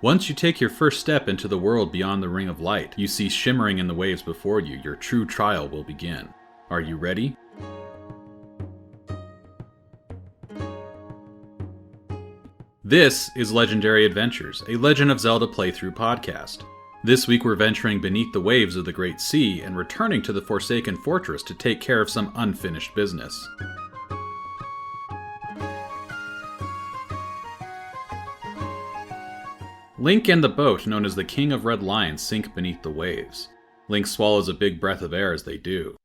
Once you take your first step into the world beyond the Ring of Light, you see shimmering in the waves before you, your true trial will begin. Are you ready? This is Legendary Adventures, a Legend of Zelda playthrough podcast. This week we're venturing beneath the waves of the Great Sea and returning to the Forsaken Fortress to take care of some unfinished business. Link and the boat, known as the King of Red Lions, sink beneath the waves. Link swallows a big breath of air as they do.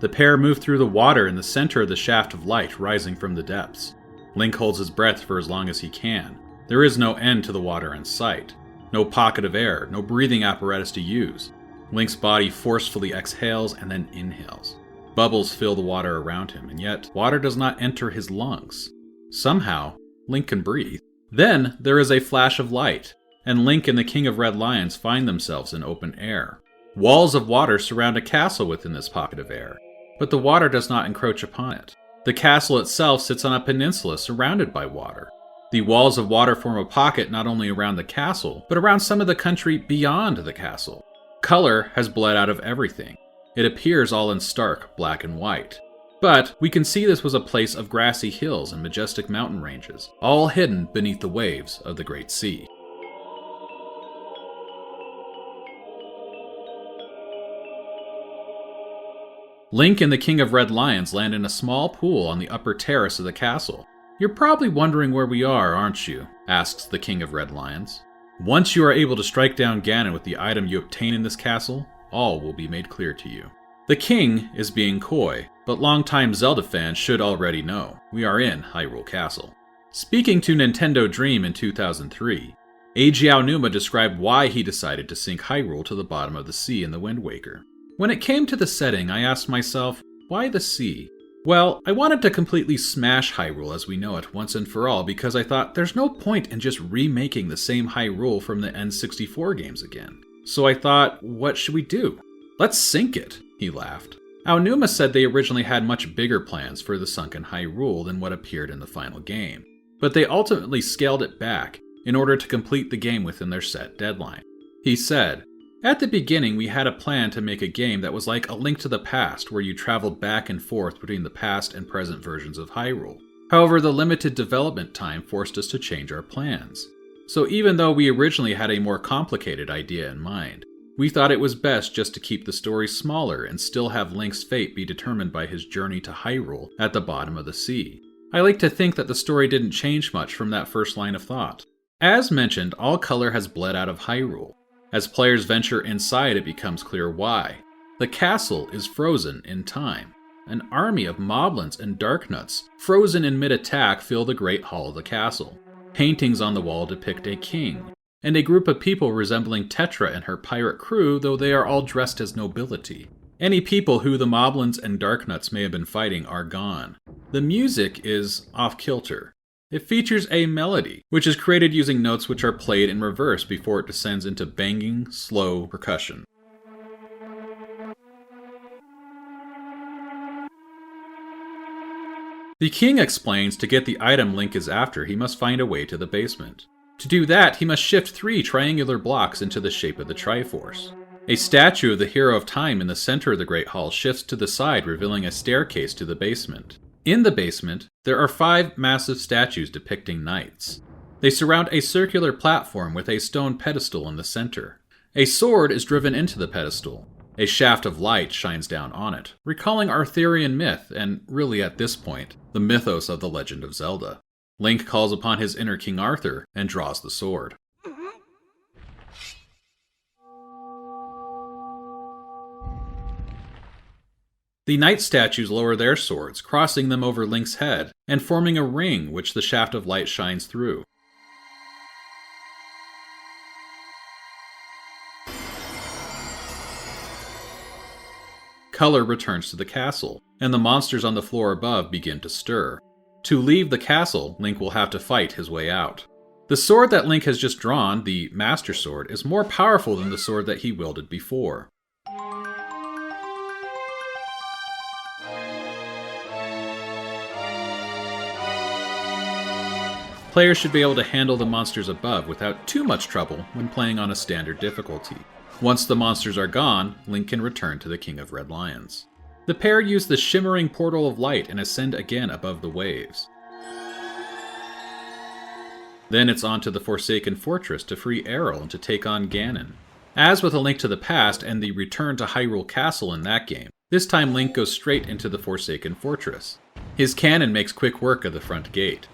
The pair move through the water in the center of the shaft of light rising from the depths. Link holds his breath for as long as he can. There is no end to the water in sight. No pocket of air, no breathing apparatus to use. Link's body forcefully exhales and then inhales. Bubbles fill the water around him, and yet water does not enter his lungs. Somehow, Link can breathe. Then there is a flash of light, and Link and the King of Red Lions find themselves in open air. Walls of water surround a castle within this pocket of air, but the water does not encroach upon it. The castle itself sits on a peninsula surrounded by water. The walls of water form a pocket not only around the castle, but around some of the country beyond the castle. Color has bled out of everything. It appears all in stark black and white. But we can see this was a place of grassy hills and majestic mountain ranges, all hidden beneath the waves of the Great Sea. Link and the King of Red Lions land in a small pool on the upper terrace of the castle. "You're probably wondering where we are, aren't you?" asks the King of Red Lions. "Once you are able to strike down Ganon with the item you obtain in this castle, all will be made clear to you." The king is being coy, but longtime Zelda fans should already know. We are in Hyrule Castle. Speaking to Nintendo Dream in 2003, Eiji Aonuma described why he decided to sink Hyrule to the bottom of the sea in the Wind Waker. "When it came to the setting, I asked myself, why the sea? Well, I wanted to completely smash Hyrule as we know it once and for all because I thought there's no point in just remaking the same Hyrule from the N64 games again. So I thought, what should we do? Let's sink it," he laughed. Aonuma said they originally had much bigger plans for the sunken Hyrule than what appeared in the final game, but they ultimately scaled it back in order to complete the game within their set deadline. He said, "At the beginning, we had a plan to make a game that was like a Link to the Past, where you traveled back and forth between the past and present versions of Hyrule. However, the limited development time forced us to change our plans. So even though we originally had a more complicated idea in mind, we thought it was best just to keep the story smaller and still have Link's fate be determined by his journey to Hyrule at the bottom of the sea. I like to think that the story didn't change much from that first line of thought." As mentioned, all color has bled out of Hyrule. As players venture inside, it becomes clear why. The castle is frozen in time. An army of moblins and darknuts, frozen in mid-attack, fill the great hall of the castle. Paintings on the wall depict a king, and a group of people resembling Tetra and her pirate crew, though they are all dressed as nobility. Any people who the moblins and darknuts may have been fighting are gone. The music is off-kilter. It features a melody, which is created using notes which are played in reverse before it descends into banging, slow percussion. The king explains to get the item Link is after, he must find a way to the basement. To do that, he must shift 3 triangular blocks into the shape of the Triforce. A statue of the Hero of Time in the center of the Great Hall shifts to the side, revealing a staircase to the basement. In the basement, there are 5 massive statues depicting knights. They surround a circular platform with a stone pedestal in the center. A sword is driven into the pedestal. A shaft of light shines down on it, recalling Arthurian myth and, really at this point, the mythos of the Legend of Zelda. Link calls upon his inner King Arthur and draws the sword. The knight statues lower their swords, crossing them over Link's head, and forming a ring which the shaft of light shines through. Color returns to the castle, and the monsters on the floor above begin to stir. To leave the castle, Link will have to fight his way out. The sword that Link has just drawn, the Master Sword, is more powerful than the sword that he wielded before. Players should be able to handle the monsters above without too much trouble when playing on a standard difficulty. Once the monsters are gone, Link can return to the King of Red Lions. The pair use the shimmering portal of light and ascend again above the waves. Then it's on to the Forsaken Fortress to free Arrol and to take on Ganon. As with A Link to the Past and the Return to Hyrule Castle in that game, this time Link goes straight into the Forsaken Fortress. His cannon makes quick work of the front gate.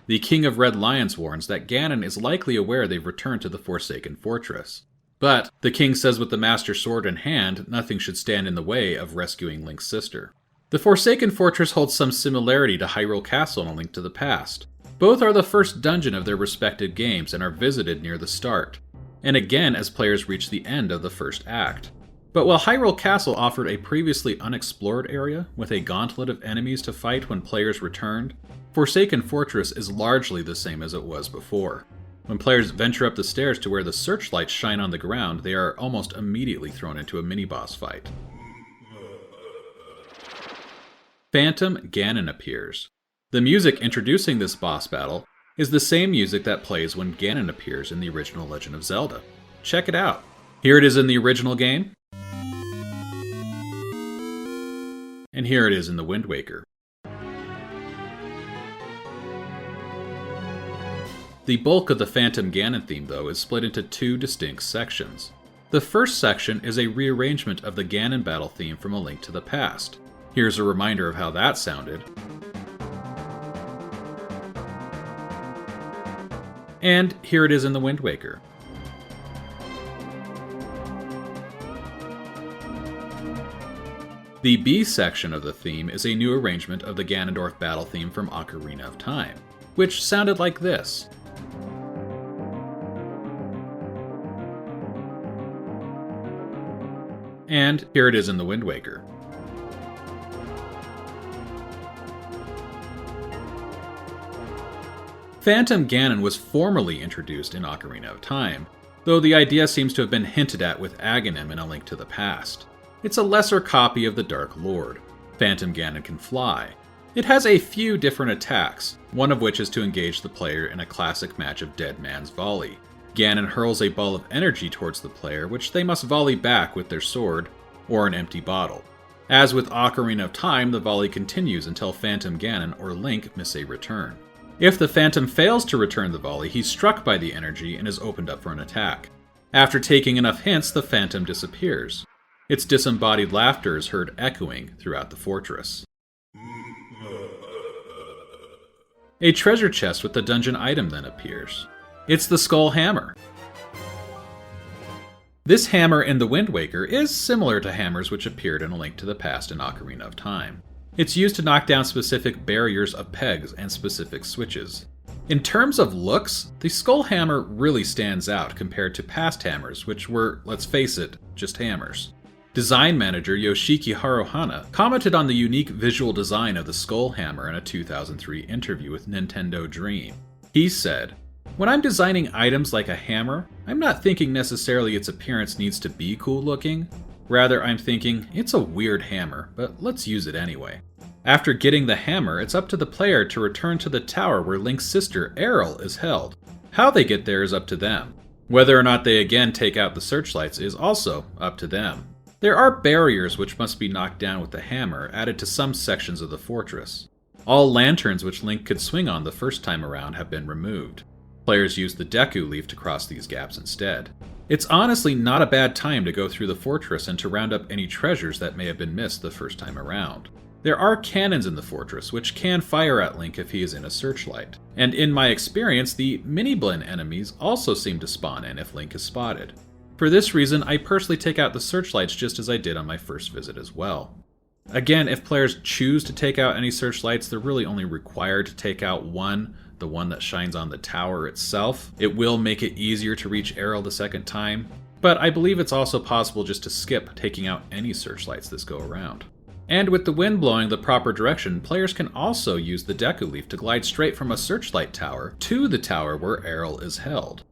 The King of Red Lions warns that Ganon is likely aware they've returned to the Forsaken Fortress. But the king says with the Master Sword in hand, nothing should stand in the way of rescuing Link's sister. The Forsaken Fortress holds some similarity to Hyrule Castle in A Link to the Past. Both are the first dungeon of their respective games and are visited near the start, and again as players reach the end of the first act. But while Hyrule Castle offered a previously unexplored area with a gauntlet of enemies to fight when players returned, Forsaken Fortress is largely the same as it was before. When players venture up the stairs to where the searchlights shine on the ground, they are almost immediately thrown into a mini-boss fight. Phantom Ganon appears. The music introducing this boss battle is the same music that plays when Ganon appears in the original Legend of Zelda. Check it out. Here it is in the original game, and here it is in the Wind Waker. The bulk of the Phantom Ganon theme, though, is split into two distinct sections. The first section is a rearrangement of the Ganon battle theme from A Link to the Past. Here's a reminder of how that sounded. And here it is in the Wind Waker. The B section of the theme is a new arrangement of the Ganondorf battle theme from Ocarina of Time, which sounded like this. And here it is in the Wind Waker. Phantom Ganon was formally introduced in Ocarina of Time, though the idea seems to have been hinted at with Aghanim in A Link to the Past. It's a lesser copy of the Dark Lord. Phantom Ganon can fly. It has a few different attacks, one of which is to engage the player in a classic match of Dead Man's Volley. Ganon hurls a ball of energy towards the player, which they must volley back with their sword or an empty bottle. As with Ocarina of Time, the volley continues until Phantom Ganon or Link miss a return. If the Phantom fails to return the volley, he's struck by the energy and is opened up for an attack. After taking enough hints, the Phantom disappears. Its disembodied laughter is heard echoing throughout the fortress. A treasure chest with the dungeon item then appears. It's the Skull Hammer. This hammer in the Wind Waker is similar to hammers which appeared in A Link to the Past and Ocarina of Time. It's used to knock down specific barriers of pegs and specific switches. In terms of looks, the Skull Hammer really stands out compared to past hammers, which were, let's face it, just hammers. Design manager Yoshiki Haruhana commented on the unique visual design of the Skull Hammer in a 2003 interview with Nintendo Dream. He said, "When I'm designing items like a hammer, I'm not thinking necessarily its appearance needs to be cool looking. Rather, I'm thinking, it's a weird hammer, but let's use it anyway." After getting the hammer, it's up to the player to return to the tower where Link's sister, Arrol, is held. How they get there is up to them. Whether or not they again take out the searchlights is also up to them. There are barriers which must be knocked down with the hammer added to some sections of the fortress. All lanterns which Link could swing on the first time around have been removed. Players use the Deku Leaf to cross these gaps instead. It's honestly not a bad time to go through the fortress and to round up any treasures that may have been missed the first time around. There are cannons in the fortress which can fire at Link if he is in a searchlight. And in my experience, the mini-blinn enemies also seem to spawn in if Link is spotted. For this reason, I personally take out the searchlights just as I did on my first visit as well. Again, if players choose to take out any searchlights, they're really only required to take out one, the one that shines on the tower itself. It will make it easier to reach Arrol the second time, but I believe it's also possible just to skip taking out any searchlights this go around. And with the wind blowing the proper direction, players can also use the Deku Leaf to glide straight from a searchlight tower to the tower where Arrol is held.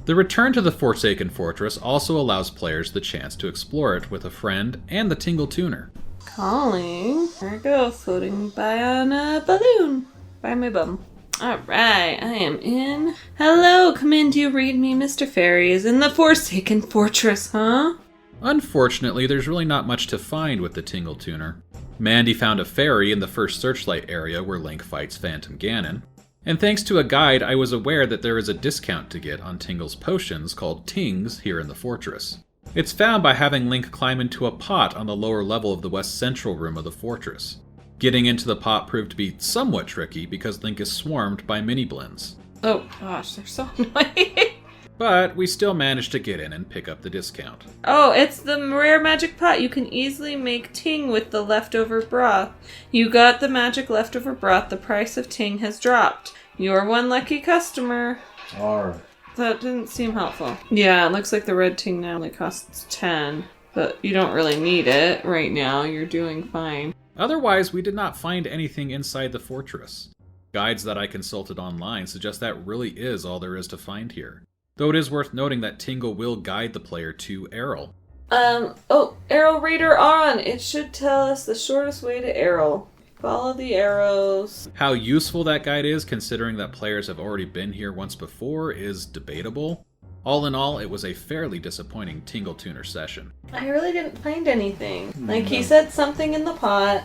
The return to the Forsaken Fortress also allows players the chance to explore it with a friend and the Tingle Tuner. Calling. There we go, floating by on a balloon. By my bum. Alright, I am in. Hello, come in, do you read me? Mr. Fairy is in the Forsaken Fortress, huh? Unfortunately, there's really not much to find with the Tingle Tuner. Mandy found a fairy in the first searchlight area where Link fights Phantom Ganon. And thanks to a guide, I was aware that there is a discount to get on Tingle's potions called Tings here in the fortress. It's found by having Link climb into a pot on the lower level of the west central room of the fortress. Getting into the pot proved to be somewhat tricky because Link is swarmed by mini-blins. Oh gosh, they're so annoying. But we still managed to get in and pick up the discount. Oh, it's the rare magic pot. You can easily make ting with the leftover broth. You got the magic leftover broth. The price of ting has dropped. You're one lucky customer. Alright. That didn't seem helpful. Yeah, it looks like the red ting now only costs 10. But you don't really need it right now. You're doing fine. Otherwise, we did not find anything inside the fortress. Guides that I consulted online suggest that really is all there is to find here. Though it is worth noting that Tingle will guide the player to Arrol. Arrow Reader on! It should tell us the shortest way to Arrol. Follow the arrows. How useful that guide is, considering that players have already been here once before, is debatable. All in all, it was a fairly disappointing Tingle Tuner session. I really didn't find anything. Like, he said something in the pot.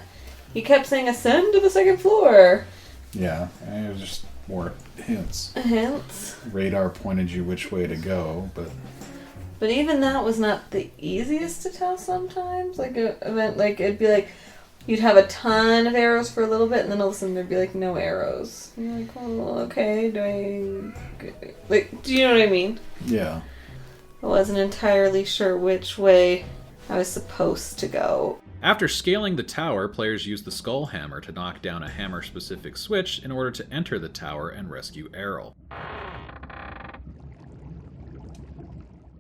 He kept saying, ascend to the second floor. Yeah, and it was just more hints. Hints. Radar pointed you which way to go, but even that was not the easiest to tell sometimes. Like, it'd be like, you'd have a ton of arrows for a little bit, and then all of a sudden there'd be like no arrows. And you're like, well, okay, do you know what I mean? yeah. I wasn't entirely sure which way I was supposed to go. After scaling the tower, players use the Skull Hammer to knock down a hammer-specific switch in order to enter the tower and rescue Arrol.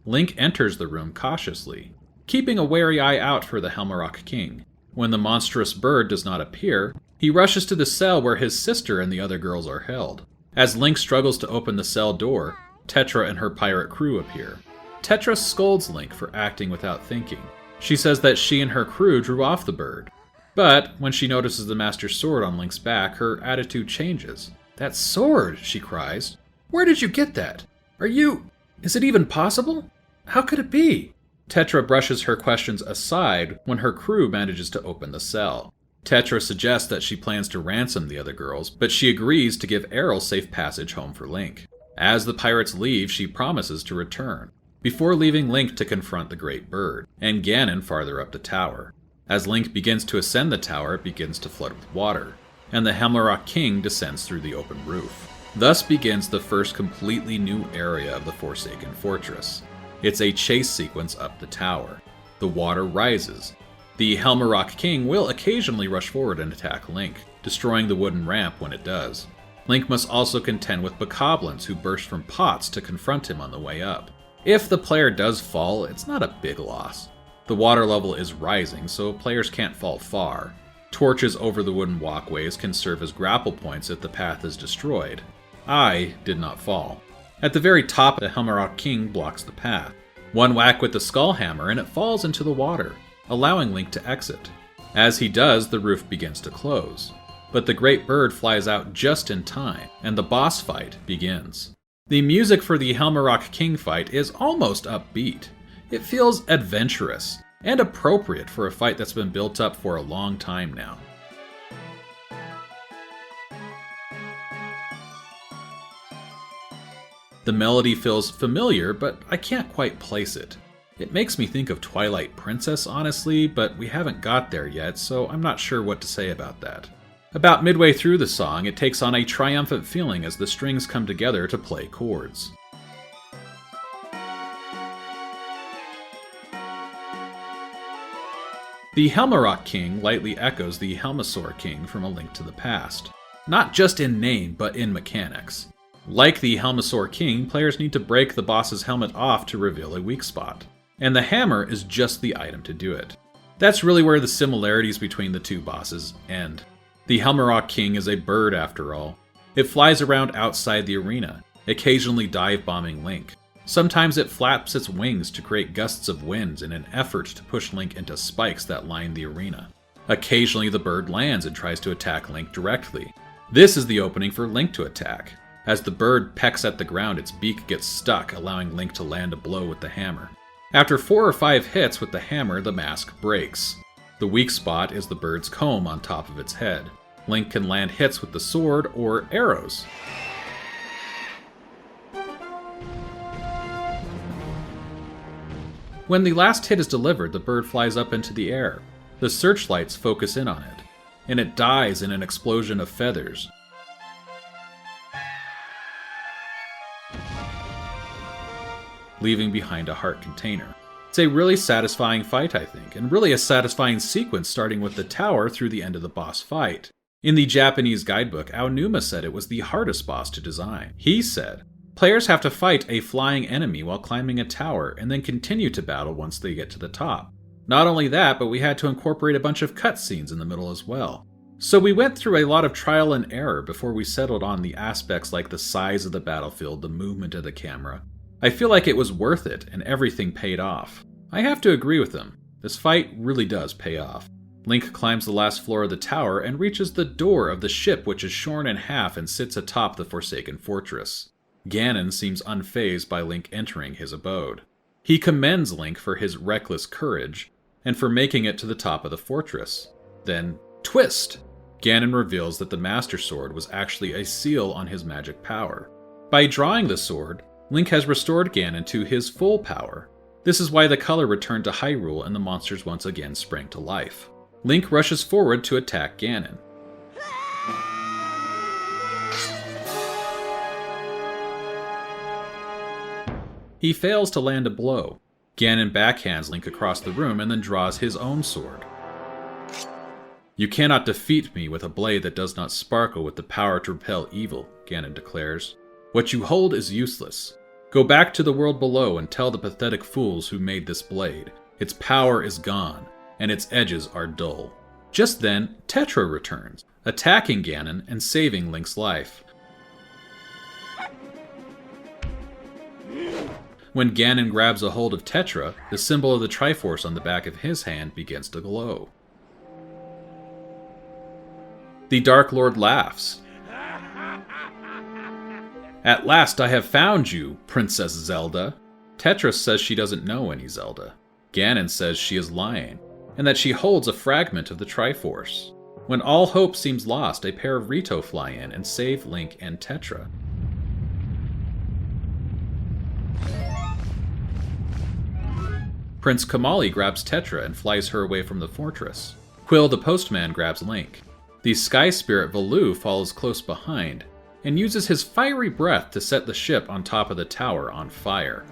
Link enters the room cautiously, keeping a wary eye out for the Helmaroc King. When the monstrous bird does not appear, he rushes to the cell where his sister and the other girls are held. As Link struggles to open the cell door, Tetra and her pirate crew appear. Tetra scolds Link for acting without thinking. She says that she and her crew drew off the bird. But when she notices the Master Sword on Link's back, her attitude changes. "That sword!" she cries. "Where did you get that? Is it even possible? How could it be?" Tetra brushes her questions aside when her crew manages to open the cell. Tetra suggests that she plans to ransom the other girls, but she agrees to give Arrol safe passage home for Link. As the pirates leave, she promises to return, before leaving Link to confront the Great Bird, and Ganon farther up the tower. As Link begins to ascend the tower, it begins to flood with water, and the Helmaroc King descends through the open roof. Thus begins the first completely new area of the Forsaken Fortress. It's a chase sequence up the tower. The water rises. The Helmaroc King will occasionally rush forward and attack Link, destroying the wooden ramp when it does. Link must also contend with bokoblins who burst from pots to confront him on the way up. If the player does fall, it's not a big loss. The water level is rising, so players can't fall far. Torches over the wooden walkways can serve as grapple points if the path is destroyed. I did not fall. At the very top, the Helmaroc King blocks the path. One whack with the Skull Hammer and it falls into the water, allowing Link to exit. As he does, the roof begins to close. But the Great Bird flies out just in time, and the boss fight begins. The music for the Helmaroc King fight is almost upbeat. It feels adventurous, and appropriate for a fight that's been built up for a long time now. The melody feels familiar, but I can't quite place it. It makes me think of Twilight Princess, honestly, but we haven't got there yet, so I'm not sure what to say about that. About midway through the song, it takes on a triumphant feeling as the strings come together to play chords. The Helmaroc King lightly echoes the Helmasaur King from A Link to the Past. Not just in name, but in mechanics. Like the Helmasaur King, players need to break the boss's helmet off to reveal a weak spot. And the hammer is just the item to do it. That's really where the similarities between the two bosses end. The Helmaroc King is a bird after all. It flies around outside the arena, occasionally dive-bombing Link. Sometimes it flaps its wings to create gusts of wind in an effort to push Link into spikes that line the arena. Occasionally the bird lands and tries to attack Link directly. This is the opening for Link to attack. As the bird pecks at the ground, its beak gets stuck, allowing Link to land a blow with the hammer. After 4 or 5 hits with the hammer, the mask breaks. The weak spot is the bird's comb on top of its head. Link can land hits with the sword or arrows. When the last hit is delivered, the bird flies up into the air. The searchlights focus in on it, and it dies in an explosion of feathers. Leaving behind a heart container. It's a really satisfying fight, I think, and really a satisfying sequence starting with the tower through the end of the boss fight. In the Japanese guidebook, Aonuma said it was the hardest boss to design. He said, players have to fight a flying enemy while climbing a tower and then continue to battle once they get to the top. Not only that, but we had to incorporate a bunch of cutscenes in the middle as well. So we went through a lot of trial and error before we settled on the aspects like the size of the battlefield, the movement of the camera. I feel like it was worth it and everything paid off. I have to agree with him. This fight really does pay off. Link climbs the last floor of the tower and reaches the door of the ship, which is shorn in half and sits atop the Forsaken Fortress. Ganon seems unfazed by Link entering his abode. He commends Link for his reckless courage and for making it to the top of the fortress. Then, twist! Ganon reveals that the Master Sword was actually a seal on his magic power. By drawing the sword, Link has restored Ganon to his full power. This is why the color returned to Hyrule and the monsters once again sprang to life. Link rushes forward to attack Ganon. He fails to land a blow. Ganon backhands Link across the room and then draws his own sword. "You cannot defeat me with a blade that does not sparkle with the power to repel evil," Ganon declares. "What you hold is useless. Go back to the world below and tell the pathetic fools who made this blade. Its power is gone, and its edges are dull." Just then, Tetra returns, attacking Ganon and saving Link's life. When Ganon grabs a hold of Tetra, the symbol of the Triforce on the back of his hand begins to glow. The Dark Lord laughs. "At last I have found you, Princess Zelda." Tetra says she doesn't know any Zelda. Ganon says she is lying, and that she holds a fragment of the Triforce. When all hope seems lost, a pair of Rito fly in and save Link and Tetra. Prince Kamali grabs Tetra and flies her away from the fortress. Quill the postman grabs Link. The sky spirit Valoo follows close behind, and uses his fiery breath to set the ship on top of the tower on fire.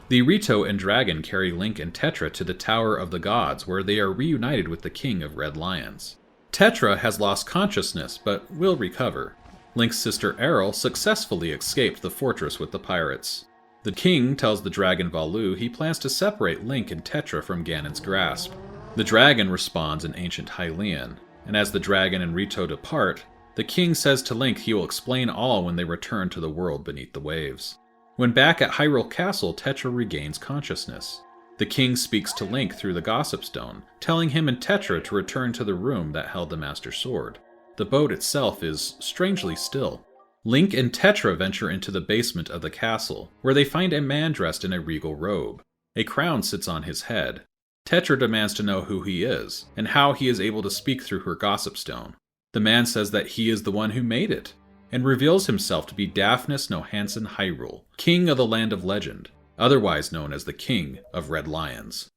The Rito and Dragon carry Link and Tetra to the Tower of the Gods, where they are reunited with the King of Red Lions. Tetra has lost consciousness, but will recover. Link's sister Arrol successfully escaped the fortress with the pirates. The king tells the dragon Valoo he plans to separate Link and Tetra from Ganon's grasp. The dragon responds in ancient Hylian, and as the dragon and Rito depart, the king says to Link he will explain all when they return to the world beneath the waves. When back at Hyrule Castle, Tetra regains consciousness. The king speaks to Link through the Gossip Stone, telling him and Tetra to return to the room that held the Master Sword. The boat itself is strangely still. Link and Tetra venture into the basement of the castle, where they find a man dressed in a regal robe. A crown sits on his head. Tetra demands to know who he is, and how he is able to speak through her Gossip Stone. The man says that he is the one who made it, and reveals himself to be Daphnis no Hansen Hyrule, king of the Land of Legend, otherwise known as the King of Red Lions.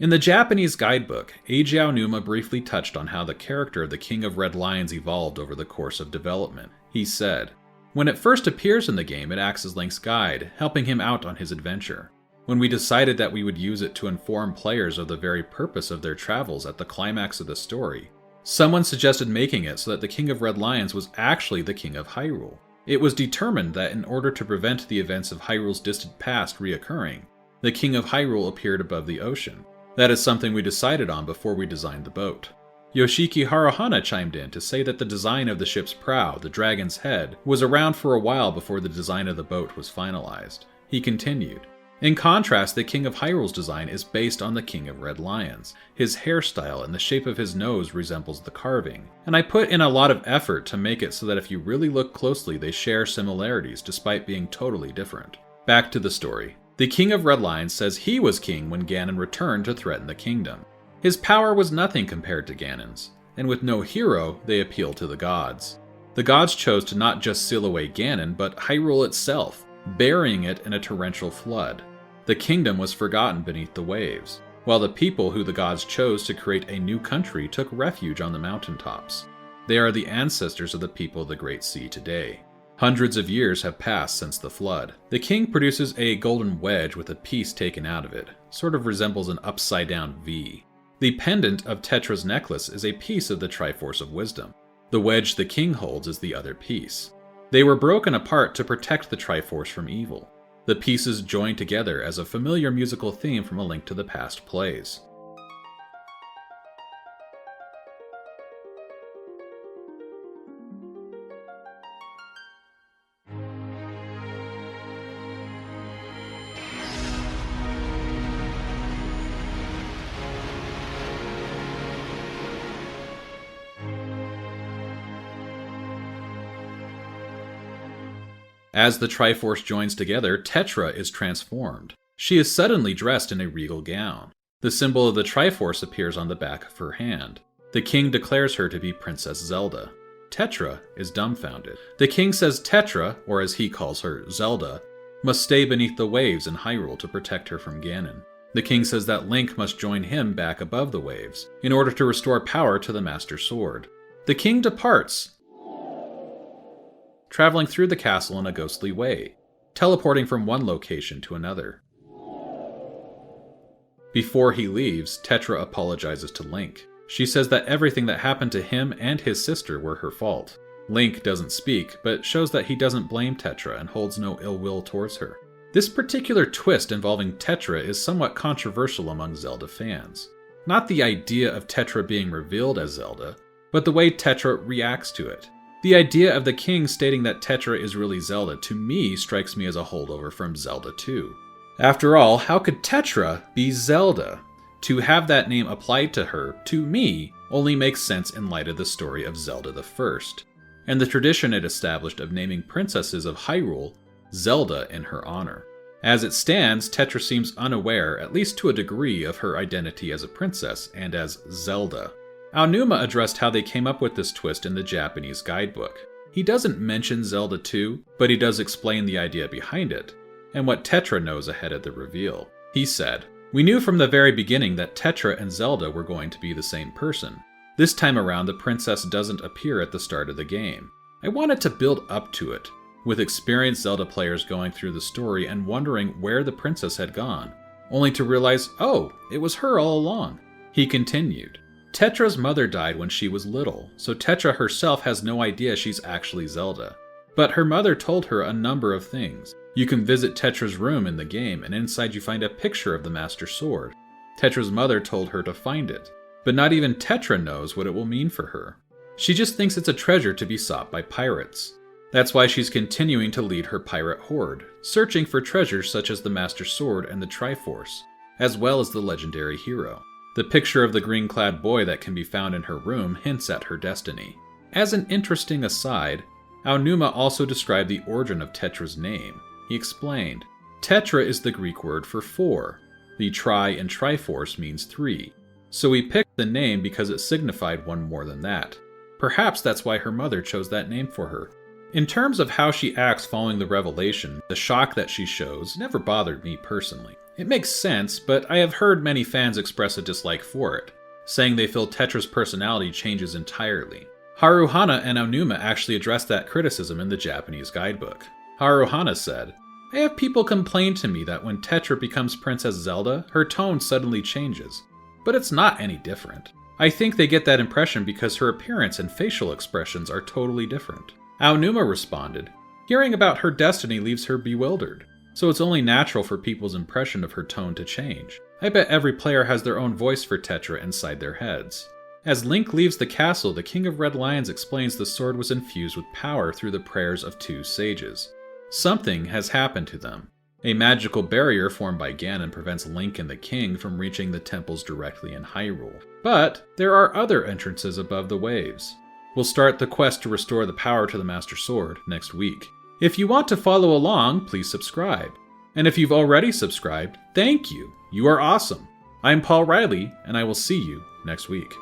In the Japanese guidebook, Eiji Aonuma briefly touched on how the character of the King of Red Lions evolved over the course of development. He said, "When it first appears in the game, it acts as Link's guide, helping him out on his adventure. When we decided that we would use it to inform players of the very purpose of their travels at the climax of the story, someone suggested making it so that the King of Red Lions was actually the King of Hyrule. It was determined that in order to prevent the events of Hyrule's distant past reoccurring, the King of Hyrule appeared above the ocean. That is something we decided on before we designed the boat. Yoshiki Haruhana chimed in to say that the design of the ship's prow, the dragon's head, was around for a while before the design of the boat was finalized. He continued, "In contrast, the King of Hyrule's design is based on the King of Red Lions. His hairstyle and the shape of his nose resembles the carving, and I put in a lot of effort to make it so that if you really look closely, they share similarities despite being totally different." Back to the story. The King of Red Lions says he was king when Ganon returned to threaten the kingdom. His power was nothing compared to Ganon's, and with no hero, they appealed to the gods. The gods chose to not just seal away Ganon, but Hyrule itself, burying it in a torrential flood. The kingdom was forgotten beneath the waves, while the people who the gods chose to create a new country took refuge on the mountaintops. They are the ancestors of the people of the Great Sea today. Hundreds of years have passed since the flood. The king produces a golden wedge with a piece taken out of it, sort of resembles an upside-down V. The pendant of Tetra's necklace is a piece of the Triforce of Wisdom. The wedge the king holds is the other piece. They were broken apart to protect the Triforce from evil. The pieces join together as a familiar musical theme from A Link to the Past plays. As the Triforce joins together, Tetra is transformed. She is suddenly dressed in a regal gown. The symbol of the Triforce appears on the back of her hand. The king declares her to be Princess Zelda. Tetra is dumbfounded. The king says Tetra, or as he calls her, Zelda, must stay beneath the waves in Hyrule to protect her from Ganon. The king says that Link must join him back above the waves in order to restore power to the Master Sword. The king departs, traveling through the castle in a ghostly way, teleporting from one location to another. Before he leaves, Tetra apologizes to Link. She says that everything that happened to him and his sister were her fault. Link doesn't speak, but shows that he doesn't blame Tetra and holds no ill will towards her. This particular twist involving Tetra is somewhat controversial among Zelda fans. Not the idea of Tetra being revealed as Zelda, but the way Tetra reacts to it. The idea of the king stating that Tetra is really Zelda to me strikes me as a holdover from Zelda 2. After all, how could Tetra be Zelda? To have that name applied to her, to me, only makes sense in light of the story of Zelda the First, and the tradition it established of naming princesses of Hyrule Zelda in her honor. As it stands, Tetra seems unaware, at least to a degree, of her identity as a princess and as Zelda. Aonuma addressed how they came up with this twist in the Japanese guidebook. He doesn't mention Zelda 2, but he does explain the idea behind it, and what Tetra knows ahead of the reveal. He said, "We knew from the very beginning that Tetra and Zelda were going to be the same person. This time around, the princess doesn't appear at the start of the game. I wanted to build up to it, with experienced Zelda players going through the story and wondering where the princess had gone, only to realize, oh, it was her all along." He continued, "Tetra's mother died when she was little, so Tetra herself has no idea she's actually Zelda. But her mother told her a number of things. You can visit Tetra's room in the game, and inside you find a picture of the Master Sword. Tetra's mother told her to find it, but not even Tetra knows what it will mean for her. She just thinks it's a treasure to be sought by pirates. That's why she's continuing to lead her pirate horde, searching for treasures such as the Master Sword and the Triforce, as well as the legendary hero. The picture of the green-clad boy that can be found in her room hints at her destiny." As an interesting aside, Aonuma also described the origin of Tetra's name. He explained, "Tetra is the Greek word for four. The tri in Triforce means three. So we picked the name because it signified one more than that. Perhaps that's why her mother chose that name for her." In terms of how she acts following the revelation, the shock that she shows never bothered me personally. It makes sense, but I have heard many fans express a dislike for it, saying they feel Tetra's personality changes entirely. Haruhana and Aonuma actually addressed that criticism in the Japanese guidebook. Haruhana said, "I have people complain to me that when Tetra becomes Princess Zelda, her tone suddenly changes. But it's not any different. I think they get that impression because her appearance and facial expressions are totally different." Aonuma responded, "Hearing about her destiny leaves her bewildered, so it's only natural for people's impression of her tone to change. I bet every player has their own voice for Tetra inside their heads." As Link leaves the castle, the King of Red Lions explains the sword was infused with power through the prayers of 2 sages. Something has happened to them. A magical barrier formed by Ganon prevents Link and the King from reaching the temples directly in Hyrule. But there are other entrances above the waves. We'll start the quest to restore the power to the Master Sword next week. If you want to follow along, please subscribe. And if you've already subscribed, thank you. You are awesome. I'm Paul Riley, and I will see you next week.